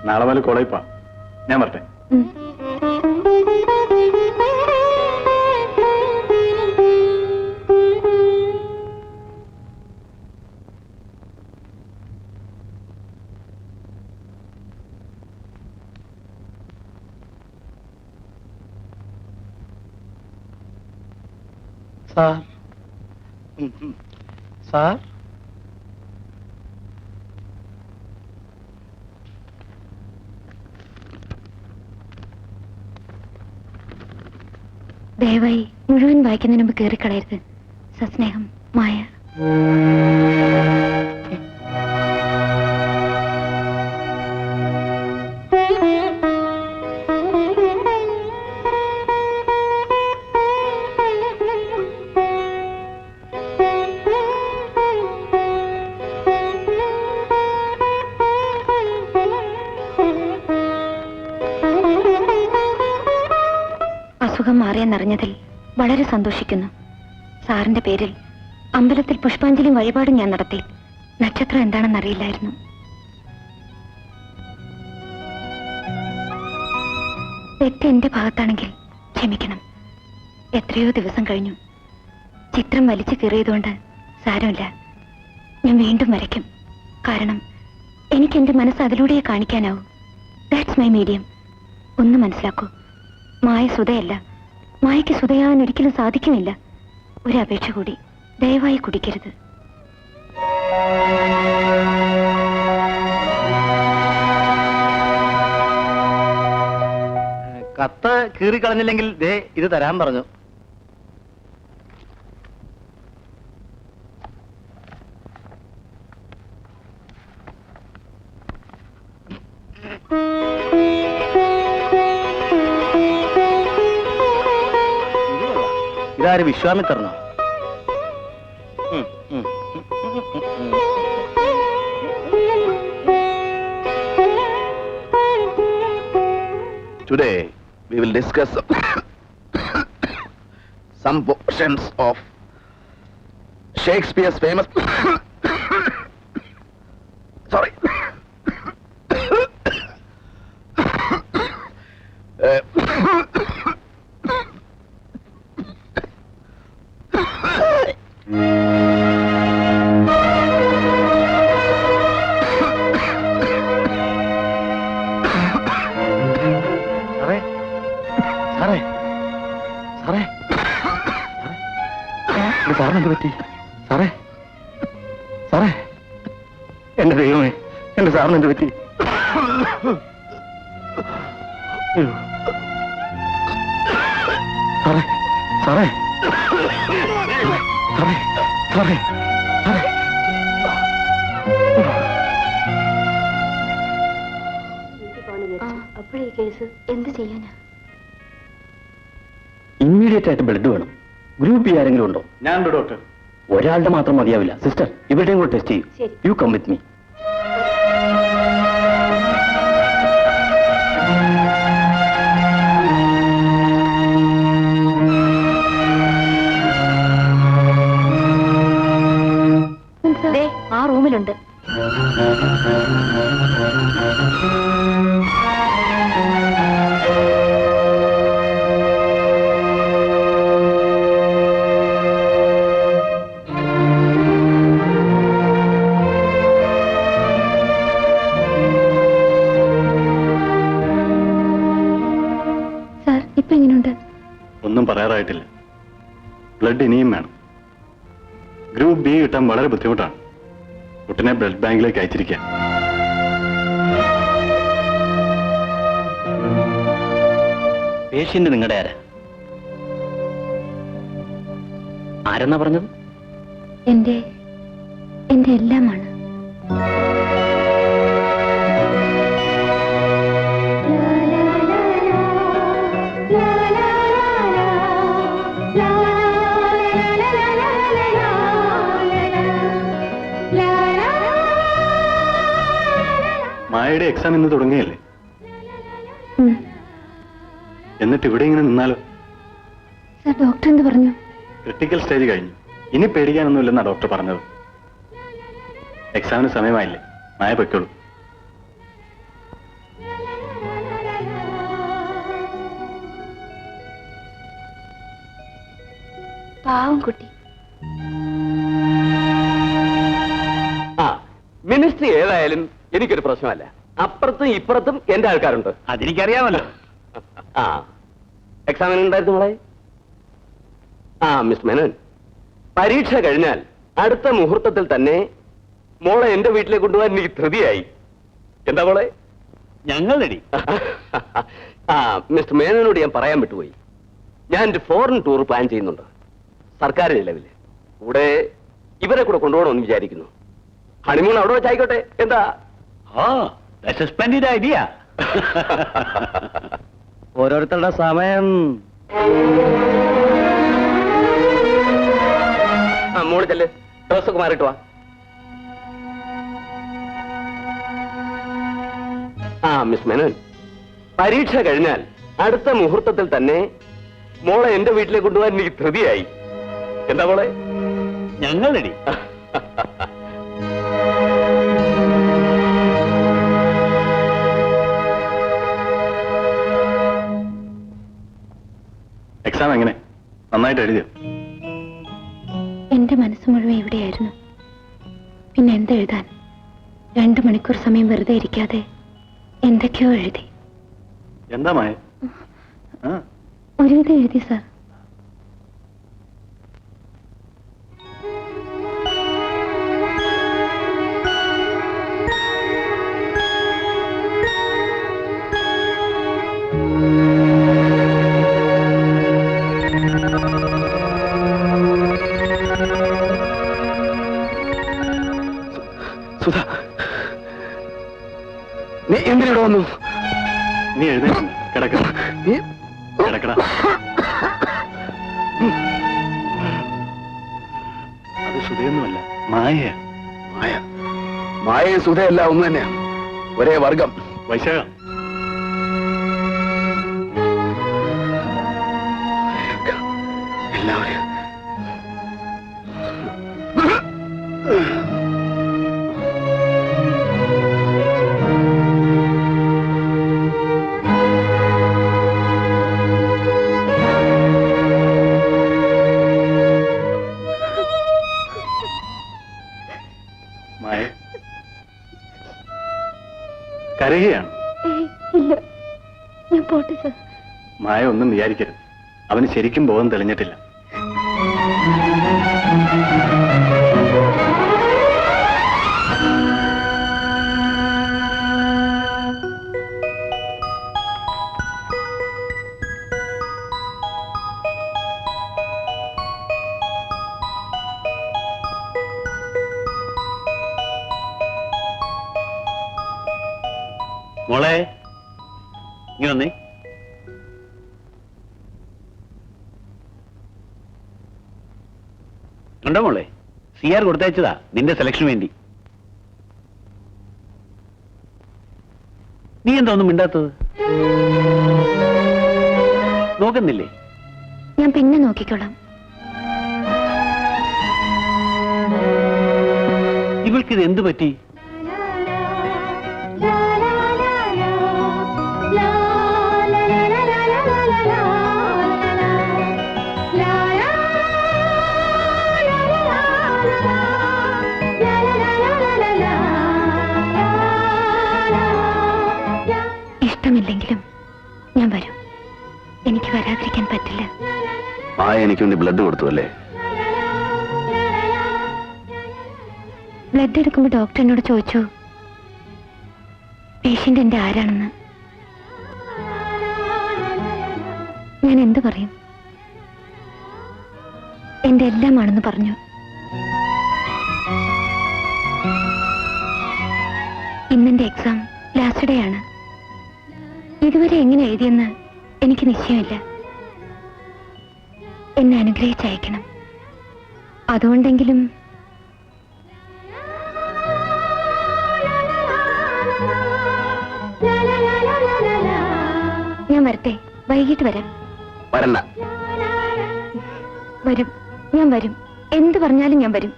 നാളെ മുതൽ കോളേജിൽ പോവാം. ഞാൻ വരട്ടെ. സാർ സാർ ദയവായി മുഴുവൻ വായിക്കുന്നതിന് മുമ്പ് കയറിക്കളയരുത്. സസ്നേഹം, മായ. അസുഖം മാറിയെന്നറിഞ്ഞതിൽ വളരെ സന്തോഷിക്കുന്നു. സാറിന്റെ പേരിൽ അമ്പലത്തിൽ പുഷ്പാഞ്ജലി വഴിപാടും ഞാൻ നടത്തി. നക്ഷത്രം എന്താണെന്നറിയില്ലായിരുന്നു. തെറ്റ് എന്റെ ഭാഗത്താണെങ്കിൽ ക്ഷമിക്കണം. എത്രയോ ദിവസം കഴിഞ്ഞു. ചിത്രം വലിച്ചു കീറിയതുകൊണ്ട് സാരമില്ല, ഞാൻ വീണ്ടും വരയ്ക്കും. കാരണം എനിക്ക് എന്റെ മനസ്സ് അതിലൂടെ കാണിക്കാനാവൂ. That's my medium. ഒന്ന് മനസ്സിലാക്കൂ, മായ സുതയല്ല. മായയ്ക്ക് സുതയാവാൻ ഒരിക്കലും സാധിക്കുമില്ല. ഒരപേക്ഷ കൂടി, ദയവായി കുടിക്കരുത്. കത്ത് കീറിക്കളഞ്ഞില്ലെങ്കിൽ ദേ ഇത് തരാൻ പറഞ്ഞു. ഇതാര് വിശ്വാമിത്രനോ? Today we will discuss some portions of Shakespeare's famous sorry സാറിനെന്ത് പറ്റി? സാറേ സാറേ, എന്റെ ദൈവമേ, എന്റെ സാറിനെന്ത് പറ്റി? സാറേ സാറേ സാറേ സാറേ സാറേ അപ്പോഴേ കേസ് എന്ത് ചെയ്യാനാ? ഇമ്മീഡിയറ്റ് ആയിട്ട് ബ്ലഡ് വേണം. ഗ്രൂപ്പ് ബി ആരെങ്കിലും ഉണ്ടോ? ഞാനുണ്ട് ഡോക്ടർ. ഒരാളുടെ മാത്രം മതിയാവില്ല. സിസ്റ്റർ, ഇവരുടെയും കൂടെ ടെസ്റ്റ് ചെയ്യും. You come with me. ആ റൂമിലുണ്ട്. ഒന്നും പറയാറായിട്ടില്ല. ബ്ലഡ് ഇനിയും വേണം. ഗ്രൂപ്പ് ബി കിട്ടാൻ വളരെ ബുദ്ധിമുട്ടാണ്. കുട്ടിനെ ബ്ലഡ് ബാങ്കിലേക്ക് അയച്ചിരിക്കാൻ. പേഷ്യന്റ് നിങ്ങളുടെ ആരെന്നാ പറഞ്ഞത്? എന്റെ എല്ലാമാണ്. മായയുടെ എക്സാം ഇന്ന് തുടങ്ങിയല്ലേ? എന്നിട്ട് ഇവിടെ ഇങ്ങനെ നിന്നാലോ? സർ, ഡോക്ടർ എന്ത് പറഞ്ഞു? ക്രിട്ടിക്കൽ സ്റ്റേജ് കഴിഞ്ഞു. ഇനി പേടിക്കാനൊന്നുമില്ലെന്നാ ഡോക്ടർ പറഞ്ഞത്. എക്സാമിന് സമയമായില്ലേ, മായ പൊയ്ക്കോളൂ. പാവം കുട്ടി. ആ മിനിസ്ട്രി ഏതായാലും എനിക്കൊരു പ്രശ്നമല്ല. അപ്പുറത്തും ഇപ്പുറത്തും എന്റെ ആൾക്കാരുണ്ട്. അതെനിക്കറിയാമല്ലോ. ആ എക്സാമിന് ഉണ്ടായിരുന്നു മോളെ. ആ മിസ് മേനോൻ, പരീക്ഷ കഴിഞ്ഞാൽ അടുത്ത മുഹൂർത്തത്തിൽ തന്നെ മോളെ എന്റെ വീട്ടിലേക്ക് കൊണ്ടുപോകാൻ എനിക്ക് ധൃതിയായി. എന്താ മോളെ? ഞങ്ങളടി. ആ മിസ്റ്റർ മേനോനോട് ഞാൻ പറയാൻ വിട്ടുപോയി. ഞാൻ ഒരു ഫോറിൻ ടൂർ പ്ലാൻ ചെയ്യുന്നുണ്ട്, സർക്കാർ നിലവില്. കൂടെ ഇവരെ കൂടെ കൊണ്ടുപോകണമെന്ന് വിചാരിക്കുന്നു. ഹണിമൂൺ അവിടെ വെച്ചായിക്കോട്ടെ. എന്താ? ഐഡിയ. ഓരോരുത്തരുടെ സമയം. ആ മോള് ചെല്ല്, ഡ്രസ്സൊക്കെ മാറിയിട്ട് വാ. ആ മിസ് മേനോൻ, പരീക്ഷ കഴിഞ്ഞാൽ അടുത്ത മുഹൂർത്തത്തിൽ തന്നെ മോളെ എന്റെ വീട്ടിലേക്ക് കൊണ്ടുപോകാൻ എനിക്ക് ധൃതിയായി. എന്താ മോളെ? ഞങ്ങളടി. എക്സാം എങ്ങനെ? നന്നായിട്ട് എഴുതിയോ? എന്റെ മനസ്സ് മുഴുവൻ ഇവിടെയായിരുന്നു. പിന്നെ എന്തെഴുതാൻ? 2 മണിക്കൂർ സമയം വെറുതെ ഇരിക്കാതെ എന്തൊക്കെയോ എഴുതി. എന്താ മായ? ഒരുവിധം എഴുതി സാർ. സുധാ, നീ എന്തിനിവിടെ വന്നു? നീ എഴുതി കിടക്ക. നീ കിടക്കട. അത് സുധയൊന്നുമല്ല, മായ. മായ, മായയും സുധയല്ല ഒന്ന് തന്നെയാണ്, ഒരേ വർഗം. വൈശാഖ, എല്ലാവരും മായ കരയുകയാണ്. ഇല്ല, ഞാൻ പോട്ടെ സാർ. മായ ഒന്നും വിചാരിക്കരുത്, അവന് ശരിക്കും ബോധം തെളിഞ്ഞിട്ടില്ല. മോളെ ഇങ്ങനെ വന്നേ. കണ്ടോ മോളെ, CR കൊടുത്തയച്ചതാ നിന്റെ സെലക്ഷന് വേണ്ടി. നീ എന്താ ഒന്നും മിണ്ടാത്തത്? നോക്കുന്നില്ലേ? ഞാൻ പിന്നെ നോക്കിക്കോളാം. ഇവൾക്കിത് എന്തു പറ്റി? ഇഷ്ടമില്ലെങ്കിലും ഞാൻ വരും. എനിക്ക് വരാതിരിക്കാൻ പറ്റില്ല. മായ എനിക്ക് വേണ്ടി ബ്ലഡ് കൊടുത്തു അല്ലേ? ബ്ലഡ് എടുക്കുമ്പോൾ ഡോക്ടർ എന്നോട് ചോദിച്ചു പേഷ്യന്റ് എന്റെ ആരാണെന്ന്. ഞാൻ എന്ത് പറയും? എന്റെ എല്ലാമാണെന്ന് പറഞ്ഞു. ഇന്നെന്റെ എക്സാം ലാസ്റ്റ് ഡേ ആണ്. ഇതുവരെ എങ്ങനെ എഴുതിയെന്ന് എനിക്ക് നിശ്ചയമില്ല. എന്നെ അനുഗ്രഹിച്ചയക്കണം. അതുകൊണ്ടെങ്കിലും ഞാൻ വരട്ടെ. വൈകിട്ട് വരാം. വരണ്ട. വരും, ഞാൻ വരും. എന്ത് പറഞ്ഞാലും ഞാൻ വരും.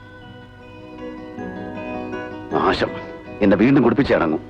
നാശം, എന്നെ വീണ്ടും കുടിപ്പിച്ചിറങ്ങും.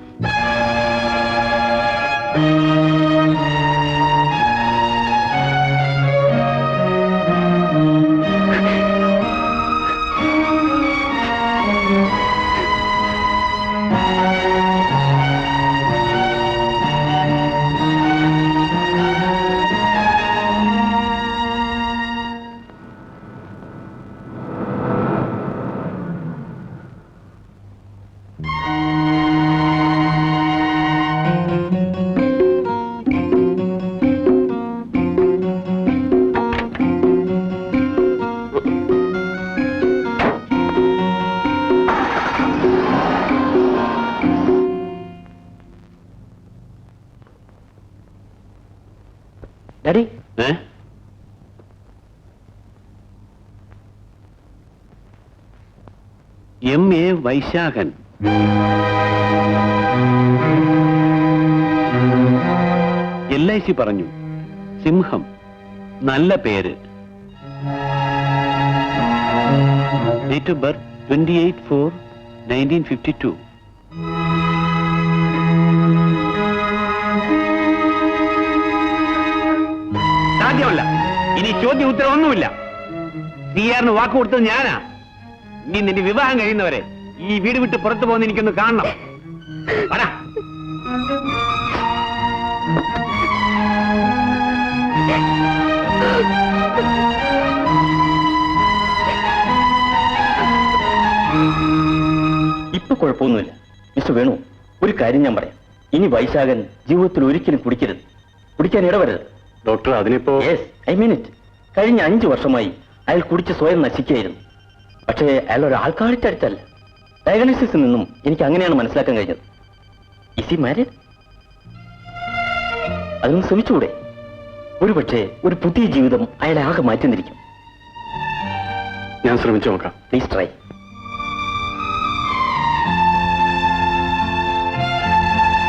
Daddy MA Vaisakhan. LIC പറഞ്ഞു. സിംഹം. നല്ല പേര്. Date of birth 28/4/1952. സാധ്യമല്ല. ഇനി ചോദ്യം ഉത്തരം ഒന്നുമില്ല. സിആറിന് വാക്ക് കൊടുത്തത് ഞാനാ. നീ നിന്റെ വിവാഹം കഴിയുന്നവരെ ഈ വീട് വിട്ട് പുറത്തു പോകുന്ന എനിക്കൊന്ന് കാണണം. പറ. ഇപ്പൊ കുഴപ്പമൊന്നുമില്ല. മിസ്റ്റർ വേണു, ഒരു കാര്യം ഞാൻ പറയാം. ഇനി വൈശാഖൻ ജീവിതത്തിൽ ഒരിക്കലും കുടിക്കരുത്, കുടിക്കാൻ ഇടവരരുത്. ഡോക്ടർ അതിനിപ്പോ യെസ്, ഐ മീൻ ഇറ്റ്. കഴിഞ്ഞ 5 വർഷമായി അയാൾ കുടിച്ച് സ്വയം നശിക്കുകയായിരുന്നു. പക്ഷേ അയാൾ ഒരു ആൾക്കാടിച്ചടുത്തല്ല. ഡയഗ്നോസിസിൽ നിന്നും എനിക്ക് അങ്ങനെയാണ് മനസ്സിലാക്കാൻ കഴിഞ്ഞത്. EC married? അതൊന്ന് ശ്രമിച്ചുകൂടെ? ഒരുപക്ഷെ ഒരു പുതിയ ജീവിതം അയാളെ ആകെ മാറ്റി നിന്നിരിക്കും. ഞാൻ ശ്രമിച്ചു നോക്കാം. Please try.